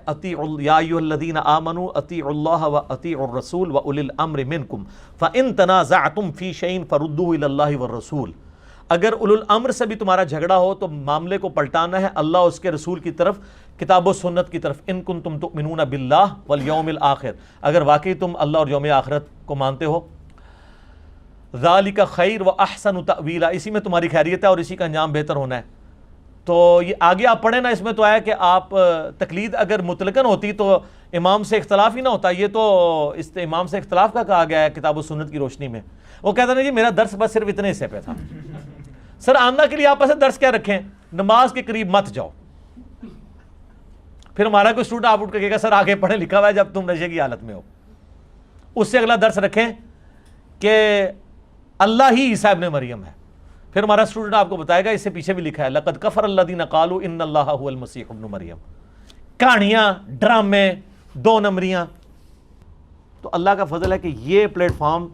یا ایھا الذین آمنوا اطیعوا اللہ واطیعوا الرسول واولی الامر منکم فان تنازعتم فی شیء فردوہ الی اللہ والرسول۔ اگر اولو الامر سے بھی تمہارا جھگڑا ہو تو معاملے کو پلٹانا ہے اللہ اور اس کے رسول کی طرف، کتاب و سنت کی طرف۔ ان کنتم تؤمنون باللہ والیوم الآخر، اگر واقعی تم اللہ اور یوم آخرت کو مانتے ہو، ذالک خیر و احسن تأویلا، اسی میں تمہاری خیریت ہے اور اسی کا انجام بہتر ہونا ہے۔ تو یہ آگے آپ پڑھیں نا، اس میں تو آیا کہ آپ تقلید اگر مطلقاً ہوتی تو امام سے اختلاف ہی نہ ہوتا، یہ تو اس امام سے اختلاف کا کہا گیا ہے کتاب و سنت کی روشنی میں۔ وہ کہتا نا جی میرا درس بس صرف اتنے حصے پہ تھا۔ سر آندہ کے لیے آپ ایسے درس کیا رکھیں، نماز کے قریب مت جاؤ۔ پھر ہمارا کوئی اسٹوڈنٹ آپ اٹھ کے کہے گا سر آگے پڑھے لکھا ہوا ہے جب تم نشے کی حالت میں ہو، اس سے اگلا درس رکھیں کہ اللہ ہی عیسیٰ ابن مریم ہے، پھر ہمارا اسٹوڈنٹ آپ کو بتائے گا اس سے پیچھے بھی لکھا ہے لقد کفر الذین قالوا ان اللہ هو المسیح ابن مریم۔ کہانیاں، ڈرامے، 2 نمبریاں۔ تو اللہ کا فضل ہے کہ یہ پلیٹ فارم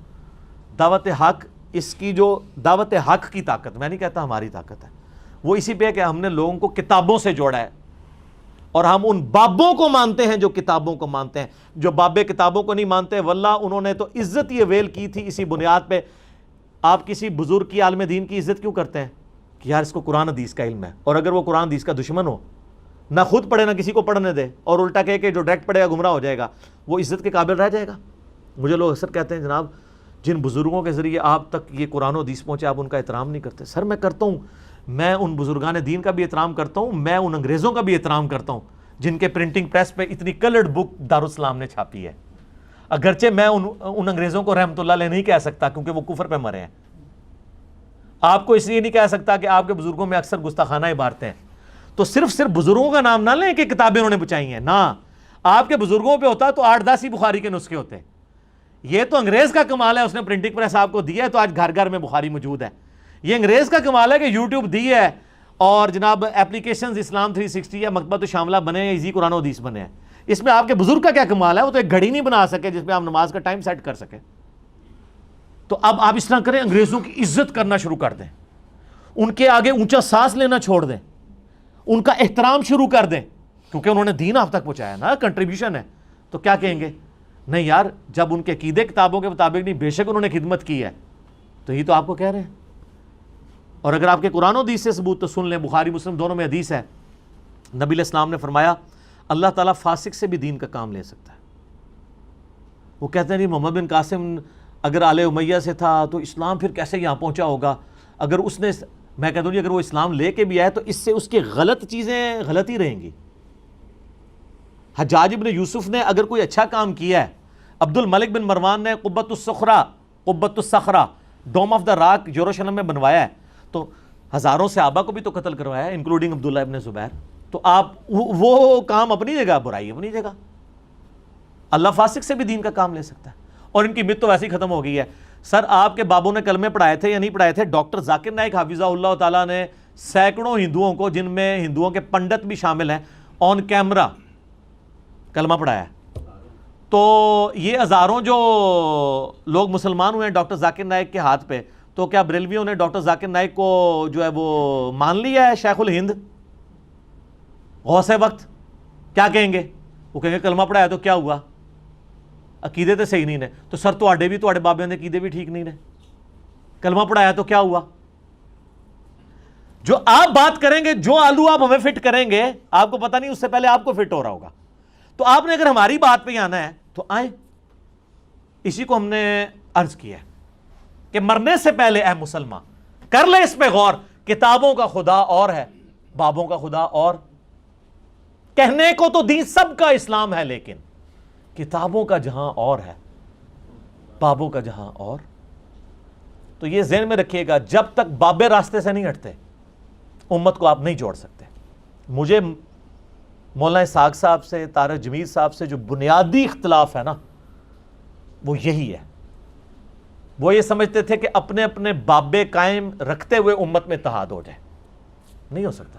دعوت حق، اس کی جو دعوت حق کی طاقت، میں نہیں کہتا ہماری طاقت ہے، وہ اسی پہ ہے کہ ہم نے لوگوں کو کتابوں سے جوڑا ہے، اور ہم ان بابوں کو مانتے ہیں جو کتابوں کو مانتے ہیں۔ جو بابے کتابوں کو نہیں مانتے واللہ انہوں نے تو عزت یہ ویل کی تھی اسی بنیاد پہ۔ آپ کسی بزرگ کی عالم دین کی عزت کیوں کرتے ہیں کہ یار اس کو قرآن حدیث کا علم ہے، اور اگر وہ قرآن حدیث کا دشمن ہو، نہ خود پڑھے نہ کسی کو پڑھنے دے، اور الٹا کہے کہ جو ڈائریکٹ پڑھے گا گمراہ ہو جائے گا، وہ عزت کے قابل رہ جائے گا؟ مجھے لوگ اکثر کہتے ہیں جناب جن بزرگوں کے ذریعے آپ تک یہ قرآن و حدیث پہنچے آپ ان کا احترام نہیں کرتے۔ سر میں کرتا ہوں، میں ان بزرگان دین کا بھی احترام کرتا ہوں، میں ان انگریزوں کا بھی احترام کرتا ہوں جن کے پرنٹنگ پریس پہ اتنی کلرڈ بک دارالاسلام نے چھاپی ہے، اگرچہ میں ان انگریزوں کو رحمت اللہ علیہ نہیں کہہ سکتا کیونکہ وہ کفر پہ مرے ہیں۔ آپ کو اس لیے نہیں کہہ سکتا کہ آپ کے بزرگوں میں اکثر گستاخانہ عبارتیں ہیں۔ تو صرف بزرگوں کا نام نہ لیں کہ کتابیں انہوں نے بچائی ہیں، نہ، آپ کے بزرگوں پہ ہوتا تو 8-10 ہی بخاری کے نسخے ہوتے۔ یہ تو انگریز کا کمال ہے، اس نے پرنٹنگ پریس آپ کو دی ہے تو آج گھر گھر میں بخاری موجود ہے۔ یہ انگریز کا کمال ہے کہ یوٹیوب دی ہے اور جناب اپلیکیشنز اسلام 360 یا مکتبۃ الشاملہ بنے ہیں، ایزی قرآن و حدیث بنے ہیں۔ اس میں آپ کے بزرگ کا کیا کمال ہے؟ وہ تو ایک گھڑی نہیں بنا سکے جس میں آپ نماز کا ٹائم سیٹ کر سکے۔ تو اب آپ اس طرح کریں، انگریزوں کی عزت کرنا شروع کر دیں، ان کے آگے اونچا سانس لینا چھوڑ دیں، ان کا احترام شروع کر دیں، کیونکہ انہوں نے دین آپ تک پہنچایا نا، کنٹریبیوشن ہے۔ تو کیا کہیں گے؟ نہیں یار جب ان کے عقیدے کتابوں کے مطابق نہیں، بے شک انہوں نے خدمت کی ہے، تو یہ تو آپ کو کہہ رہے ہیں۔ اور اگر آپ کے قرآن و حدیث سے ثبوت تو سن لیں، بخاری مسلم دونوں میں حدیث ہے، نبی علیہ السلام نے فرمایا اللہ تعالیٰ فاسق سے بھی دین کا کام لے سکتا ہے۔ وہ کہتے ہیں نہیں محمد بن قاسم اگر آل امیہ سے تھا تو اسلام پھر کیسے یہاں پہنچا ہوگا، اگر اس نے، میں کہتا ہوں جی اگر وہ اسلام لے کے بھی آئے تو اس سے اس کی غلط چیزیں غلط ہی رہیں گی۔ حجاج ابن یوسف نے اگر کوئی اچھا کام کیا ہے، عبد الملک بن مروان نے قبۃ الصخرہ ڈوم آف دا راک یروشلم میں بنوایا ہے، تو ہزاروں صحابہ کو بھی تو قتل کروایا ہے انکلوڈنگ عبداللہ ابن زبیر۔ تو آپ وہ کام اپنی جگہ، برائی اپنی جگہ، اللہ فاسق سے بھی دین کا کام لے سکتا ہے، اور ان کی مت تو ویسے ہی ختم ہو گئی ہے۔ سر آپ کے بابوں نے کلمے پڑھائے تھے یا نہیں پڑھائے تھے؟ ڈاکٹر ذاکر نائک حافظہ اللہ تعالیٰ نے سینکڑوں ہندوؤں کو، جن میں ہندوؤں کے پنڈت بھی شامل ہیں، آن کیمرہ کلمہ پڑھایا ہے۔ تو یہ ہزاروں جو لوگ مسلمان ہوئے ہیں ڈاکٹر ذاکر نائک کے ہاتھ پہ، تو کیا بریلویوں نے ڈاکٹر ذاکر نائک کو جو ہے وہ مان لیا ہے شیخ الہند، غوث وقت؟ کیا کہیں گے؟ وہ کہیں گے کلمہ پڑھایا تو کیا ہوا، عقیدے تو صحیح نہیں نے۔ تو سر تواڈے بھی، تواڈے بابے نے عقیدے بھی ٹھیک نہیں نے، کلمہ پڑھایا تو کیا ہوا؟ جو آپ بات کریں گے، جو آلو آپ ہمیں فٹ کریں گے، آپ کو پتہ نہیں اس سے پہلے آپ کو فٹ ہو رہا ہوگا۔ تو آپ نے اگر ہماری بات پہ آنا ہے تو آئیں۔ اسی کو ہم نے عرض کیا ہے کہ مرنے سے پہلے اے مسلمان کر لے اس پہ غور، کتابوں کا خدا اور ہے، بابوں کا خدا اور۔ کہنے کو تو دین سب کا اسلام ہے، لیکن کتابوں کا جہاں اور ہے، بابوں کا جہاں اور۔ تو یہ ذہن میں رکھیے گا، جب تک بابے راستے سے نہیں ہٹتے امت کو آپ نہیں جوڑ سکتے۔ مجھے مولانا اسحاق صاحب سے، طارق جمیل صاحب سے جو بنیادی اختلاف ہے نا، وہ یہی ہے۔ وہ یہ سمجھتے تھے کہ اپنے اپنے بابے قائم رکھتے ہوئے امت میں اتحاد ہو جائے، نہیں ہو سکتا،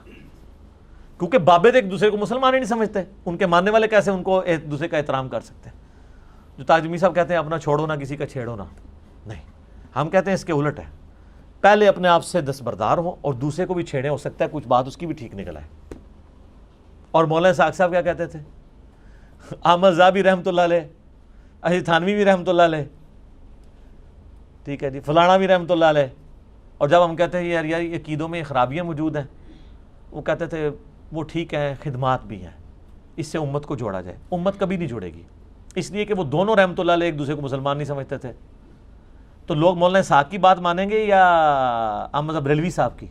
کیونکہ بابے تو ایک دوسرے کو مسلمان ہی نہیں سمجھتے، ان کے ماننے والے کیسے ان کو ایک دوسرے کا احترام کر سکتے ہیں؟ جو طارق جمیل صاحب کہتے ہیں اپنا چھوڑو نہ کسی کا چھیڑو نہ، نہیں، ہم کہتے ہیں اس کے الٹ ہے، پہلے اپنے آپ سے دستبردار ہوں اور دوسرے کو بھی چھیڑیں، ہو سکتا ہے کچھ بات اس کی بھی ٹھیک نکل آئے۔ اور مولانا اسحاق صاحب کیا کہتے تھے؟ احمد زابی رحمۃ اللہ علیہ، علی تھانوی بھی رحمۃ اللہ علیہ، ٹھیک ہے جی، فلانا بھی رحمۃ اللہ علیہ، اور جب ہم کہتے ہیں یار یہ عقیدوں میں خرابیاں موجود ہیں، وہ کہتے تھے وہ ٹھیک ہیں، خدمات بھی ہیں، اس سے امت کو جوڑا جائے۔ امت کبھی نہیں جوڑے گی، اس لیے کہ وہ دونوں رحمۃ اللہ علیہ ایک دوسرے کو مسلمان نہیں سمجھتے تھے۔ تو لوگ مولانا اسحاق کی بات مانیں گے یا احمد بریلوی صاحب کی؟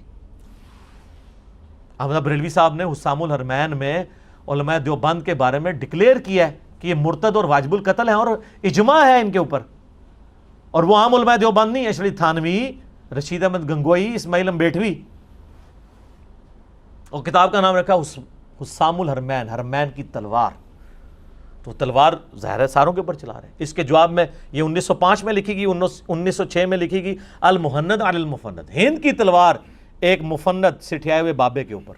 احمد بریلوی صاحب نے حسام الحرمین میں علماء دیوبند کے بارے میں ڈکلیئر کیا ہے کہ یہ مرتد اور واجب القتل ہیں، اور اجماع ہے ان کے اوپر، اور وہ عام علماء دیوبند نہیں، اشرف تھانوی، رشید احمد گنگوئی، اسماعیل امبیٹوی، اور کتاب کا نام رکھا حسام الحرمین، حرمین کی تلوار۔ تو تلوار ظاہر ہے ساروں کے اوپر چلا رہے ہیں۔ اس کے جواب میں یہ 1905 میں لکھی گئی، 1906 میں لکھی گئی، المہند علی المفند، ہند کی تلوار ایک مفند سٹھیائے ہوئے بابے کے اوپر،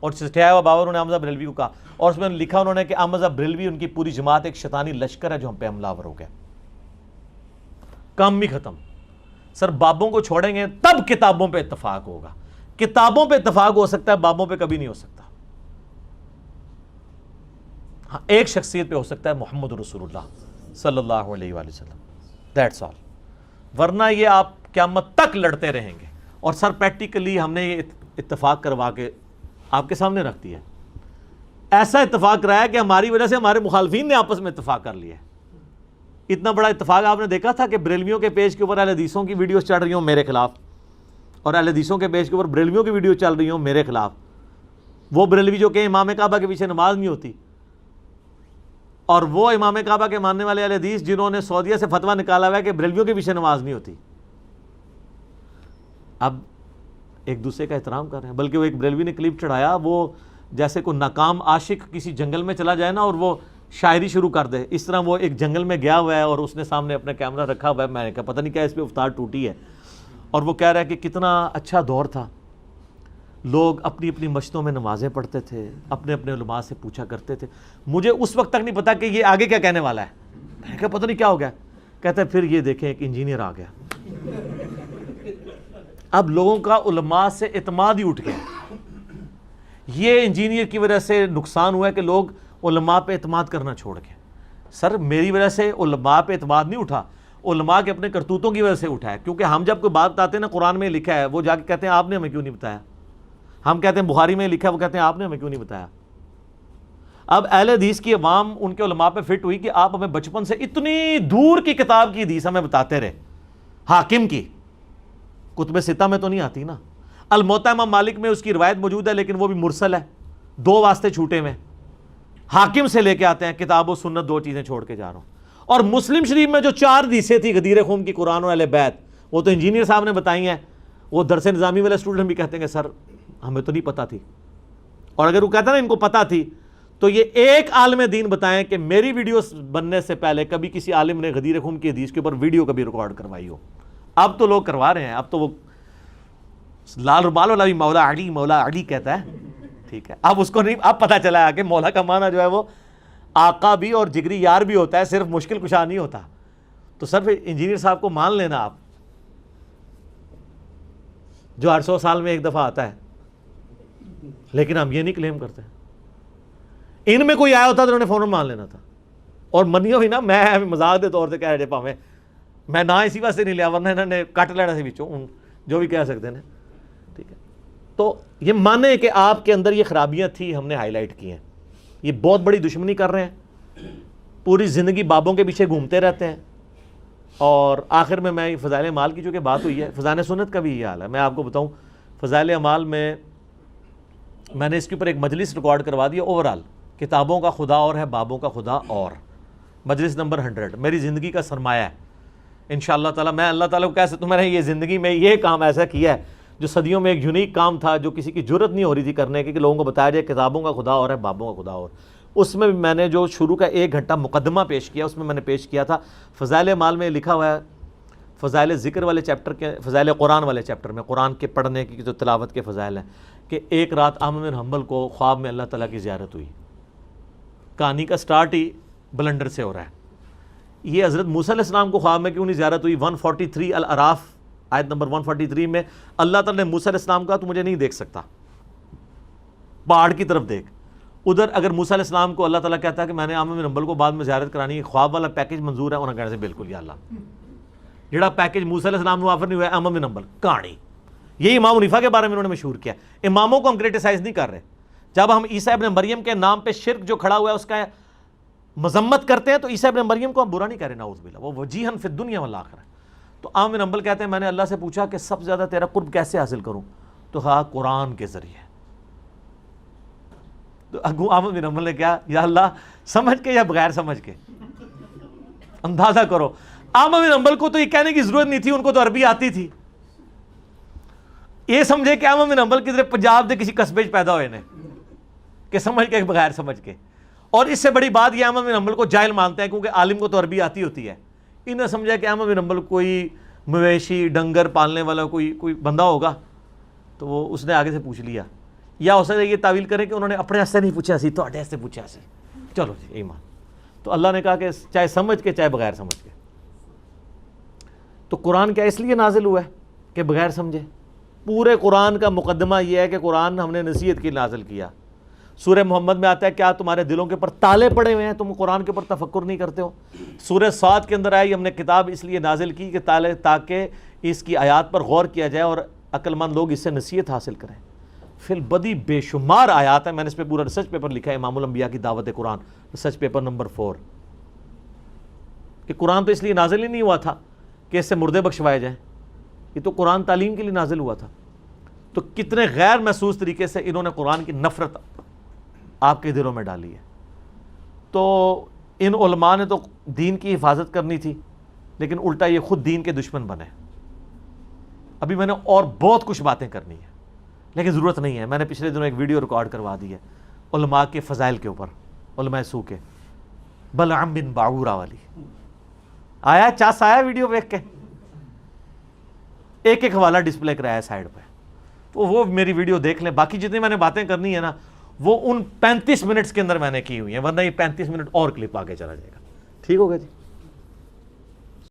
اور سٹھیائے ہوا بابا انہوں نے احمد بریلوی کو کہا، اور اس میں لکھا انہوں نے کہ احمد بریلوی ان کی پوری جماعت ایک شیطانی لشکر ہے جو ہم پہ حملہ آور ہو گیا۔ کام بھی ختم۔ سر بابوں کو چھوڑیں گے تب کتابوں پہ اتفاق ہوگا، کتابوں پہ اتفاق ہو سکتا ہے، بابوں پہ کبھی نہیں ہو سکتا۔ ہاں ایک شخصیت پہ ہو سکتا ہے، محمد رسول اللہ صلی اللہ علیہ وآلہ وسلم، دیٹس آل، ورنہ یہ آپ قیامت تک لڑتے رہیں گے۔ اور سر پریکٹیکلی ہم نے یہ اتفاق کروا کے آپ کے سامنے رکھ دیا ہے، ایسا اتفاق کرایا کہ ہماری وجہ سے ہمارے مخالفین نے آپس میں اتفاق کر لیا ہے۔ اتنا بڑا اتفاق آپ نے دیکھا تھا کہ بریلویوں کے پیج کے اوپر اہل حدیثوں کی ویڈیوز چل رہی ہوں میرے خلاف، اور اہل حدیثوں کے پیج کے اوپر بریلویوں کی ویڈیو چل رہی ہوں میرے خلاف۔ وہ بریلوی جو کہ امام کعبہ کے پیچھے نماز نہیں ہوتی، اور وہ امام کعبہ کے ماننے والے اہل حدیث جنہوں نے سعودیہ سے فتویٰ نکالا ہوا ہے کہ بریلویوں کے پیچھے نماز نہیں ہوتی، اب ایک دوسرے کا احترام کر رہے ہیں۔ بلکہ وہ ایک بریلوی نے کلپ چڑھایا، وہ جیسے کوئی ناکام عاشق کسی جنگل میں چلا جائے نا اور وہ شاعری شروع کر دے، اس طرح وہ ایک جنگل میں گیا ہوا ہے اور اس نے سامنے اپنا کیمرہ رکھا ہوا ہے، میں نے کہا پتہ نہیں کیا اس پہ افطار ٹوٹی ہے، اور وہ کہہ رہا ہے کہ کتنا اچھا دور تھا، لوگ اپنی اپنی مسجدوں میں نمازیں پڑھتے تھے، اپنے اپنے علماء سے پوچھا کرتے تھے۔ مجھے اس وقت تک نہیں پتا کہ یہ آگے کیا کہنے والا ہے، میں نے کہا پتہ نہیں کیا ہو گیا، کہتا ہے پھر یہ دیکھیں ایک انجینئر آ گیا۔ اب لوگوں کا علماء سے اعتماد ہی اٹھ گیا، یہ انجینئر کی وجہ سے نقصان ہوا ہے کہ لوگ علماء پہ اعتماد کرنا چھوڑ گئے۔ سر میری وجہ سے علماء پہ اعتماد نہیں اٹھا، علماء کے اپنے کرتوتوں کی وجہ سے اٹھا ہے، کیونکہ ہم جب کوئی بات بتاتے ہیں نا قرآن میں لکھا ہے، وہ جا کے کہتے ہیں آپ نے ہمیں کیوں نہیں بتایا، ہم کہتے ہیں بخاری میں لکھا ہے، وہ کہتے ہیں آپ نے ہمیں کیوں نہیں بتایا۔ اب اہل حدیث کی عوام ان کے علماء پہ فٹ ہوئی کہ آپ ہمیں بچپن سے اتنی دور کی کتاب کی حدیث ہمیں بتاتے رہے، حاکم کی، کتب ستہ میں تو نہیں آتی نا، الموطا امام مالک میں اس کی روایت موجود ہے لیکن وہ بھی مرسل ہے، 2 واسطے چھوٹے میں، حاکم سے لے کے آتے ہیں، کتاب و سنت 2 چیزیں چھوڑ کے جا رہا ہوں. اور مسلم شریف میں جو 4 حدیثیں تھی غدیر خم کی، قرآن اور اہل بیت، وہ تو انجینئر صاحب نے بتائی ہیں، وہ درس نظامی والے اسٹوڈنٹ بھی کہتے ہیں کہ سر ہمیں تو نہیں پتہ تھی. اور اگر وہ کہتا نا ان کو پتہ تھی تو یہ ایک عالم دین بتائیں کہ میری ویڈیوز بننے سے پہلے کبھی کسی عالم نے غدیر خم کی حدیث کے اوپر ویڈیو کبھی ریکارڈ کروائی ہو. اب تو لوگ کروا رہے ہیں، اب تو وہ لال رومال والا بھی مولا علی کہتا ہے، ٹھیک ہے، اب اس کو نہیں، اب پتہ چلا ہے کہ مولا کا معنی جو ہے وہ آقا بھی اور جگری یار بھی ہوتا ہے، صرف مشکل کشا نہیں ہوتا. تو صرف انجینئر صاحب کو مان لینا آپ، جو 800 سال میں ایک دفعہ آتا ہے، لیکن ہم یہ نہیں کلیم کرتے. ان میں کوئی آیا ہوتا تو انہوں نے فوراً مان لینا تھا. اور منیو بھی نا، میں مذاق کے طور سے کہہ رہے پاویں میں نہ اسی واسطے نہیں لیا، ورنہ انہوں نے کٹ لینا سے بچوں جو بھی کہہ سکتے ہیں، ٹھیک ہے. تو یہ مانے کہ آپ کے اندر یہ خرابیاں تھیں، ہم نے ہائی لائٹ کی ہیں. یہ بہت بڑی دشمنی کر رہے ہیں، پوری زندگی بابوں کے پیچھے گھومتے رہتے ہیں. اور آخر میں فضائل اعمال کی چونکہ بات ہوئی ہے، فضائل سنت کا بھی یہ حال ہے. میں آپ کو بتاؤں، فضائل اعمال میں نے اس کے اوپر ایک مجلس ریکارڈ کروا دیا، اوورال کتابوں کا خدا اور ہے، بابوں کا خدا اور، مجلس نمبر 100 میری زندگی کا سرمایہ ہے انشاءاللہ تعالی. میں اللہ تعالیٰ کو کہہ سکتا ہوں میں نے یہ زندگی میں یہ کام ایسا کیا ہے جو صدیوں میں ایک یونیک کام تھا، جو کسی کی جرت نہیں ہو رہی تھی کرنے کی، کہ لوگوں کو بتایا جائے کتابوں کا خدا اور ہے، بابوں کا خدا اور. اس میں بھی میں نے جو شروع کا 1 گھنٹہ مقدمہ پیش کیا، اس میں نے پیش کیا تھا فضائل اعمال میں لکھا ہوا ہے، فضائل ذکر والے چیپٹر کے، فضائل قرآن والے چیپٹر میں، قرآن کے پڑھنے کی جو تلاوت کے فضائل ہیں، کہ ایک رات احمد بن حنبل کو خواب میں اللہ تعالیٰ کی زیارت ہوئی. کہانی کا سٹارٹ ہی بلنڈر سے ہو رہا ہے. یہ حضرت موسیٰ علیہ السلام کو خواب میں کیوں نہیں زیارت ہوئی؟ 143 الاعراف آیت نمبر 143 میں اللہ تعالیٰ نے موسیٰ علیہ السلام کہا تو مجھے نہیں دیکھ سکتا، پہاڑ کی طرف دیکھ. ادھر اگر موسیٰ علیہ السلام کو اللہ تعالیٰ کہتا ہے کہ میں نے احمد بن حنبل کو بعد میں زیارت کرانی ہے، خواب والا پیکج منظور ہے، انہوں نے کہنے سے بالکل یا اللہ، جڑا پیکج موسیٰ علیہ السلام کو آفر نہیں ہوا ہے احمد بن حنبل کہانی. یہی امام حنیفہ کے بارے میں انہوں نے مشہور کیا. اماموں کو ہم کریٹیسائز نہیں کر رہے. جب ہم عیسیٰ ابن مریم کے نام پہ شرک جو کھڑا ہوا ہے اس کا مذمت کرتے ہیں تو عیسیٰ ابن مریم کو ہم برا نہیں کہہ رہے، نعوذ باللہ، وہ وجیہن فی الدنیا والآخرہ. تو احمد بن حنبل کہتے ہیں میں نے اللہ سے پوچھا کہ سب سے زیادہ تیرا قرب کیسے حاصل کروں؟ تو کہا قرآن کے ذریعے. تو احمد بن حنبل نے کہا یا اللہ سمجھ کے یا بغیر سمجھ کے؟ اندازہ کرو، احمد بن حنبل کو تو یہ کہنے کی ضرورت نہیں تھی، ان کو تو عربی آتی تھی. یہ سمجھے کہ احمد بن حنبل کدھر پنجاب دے کسی قصبے پیدا ہوئے نے، کہ سمجھ کے بغیر سمجھ کے. اور اس سے بڑی بات یہ احمد بن حنبل کو جاہل مانتے ہیں کیونکہ عالم کو تو عربی آتی ہوتی ہے. انہوں نے سمجھا کہ احمد بن حنبل کوئی مویشی ڈنگر پالنے والا کوئی بندہ ہوگا، تو وہ اس نے آگے سے پوچھ لیا. یا ہو سکتا ہے یہ تعویل کریں کہ انہوں نے اپنے ہاتھ سے نہیں پوچھا سی، تو اڈے سے پوچھا سی، چلو جی ایمان. تو اللہ نے کہا کہ چاہے سمجھ کے چاہے بغیر سمجھ کے. تو قرآن کیا اس لیے نازل ہوا ہے کہ بغیر سمجھے؟ پورے قرآن کا مقدمہ یہ ہے کہ قرآن ہم نے نصیحت کی نازل کیا. سورہ محمد میں آتا ہے کیا تمہارے دلوں کے اوپر تالے پڑے ہوئے ہیں، تم قرآن کے اوپر تفکر نہیں کرتے ہو؟ سورہ صاد کے اندر آئی ہم نے کتاب اس لیے نازل کی کہ تاکہ اس کی آیات پر غور کیا جائے اور عقل مند لوگ اس سے نصیحت حاصل کریں. فی البدی بے شمار آیات ہیں، میں نے اس پہ پورا ریسرچ پیپر لکھا ہے، امام الانبیاء کی دعوت قرآن، ریسرچ پیپر نمبر 4، کہ قرآن تو اس لیے نازل ہی نہیں ہوا تھا کہ اس سے مردے بخشوائے جائیں، یہ تو قرآن تعلیم کے لیے نازل ہوا تھا. تو کتنے غیر محسوس طریقے سے انہوں نے قرآن کی نفرت آپ کے دلوں میں ڈالی ہے. تو ان علماء نے تو دین کی حفاظت کرنی تھی، لیکن الٹا یہ خود دین کے دشمن بنے. ابھی میں نے اور بہت کچھ باتیں کرنی ہیں لیکن ضرورت نہیں ہے. میں نے پچھلے دنوں ایک ویڈیو ریکارڈ کروا دی ہے علماء کے فضائل کے اوپر، علماء سو کے، بلعم بن باعورہ والی. آیا چاس آیا ویڈیو دیکھ کے؟ ایک ایک حوالہ ڈسپلے کرایا ہے سائڈ پہ، تو وہ میری ویڈیو دیکھ لیں. باقی جتنی میں نے باتیں کرنی ہے نا وہ ان 35 منٹس کے اندر میں نے کی ہوئی ہیں، ورنہ یہ 35 منٹ اور کلپ آگے چلا جائے گا. ٹھیک ہوگا جی.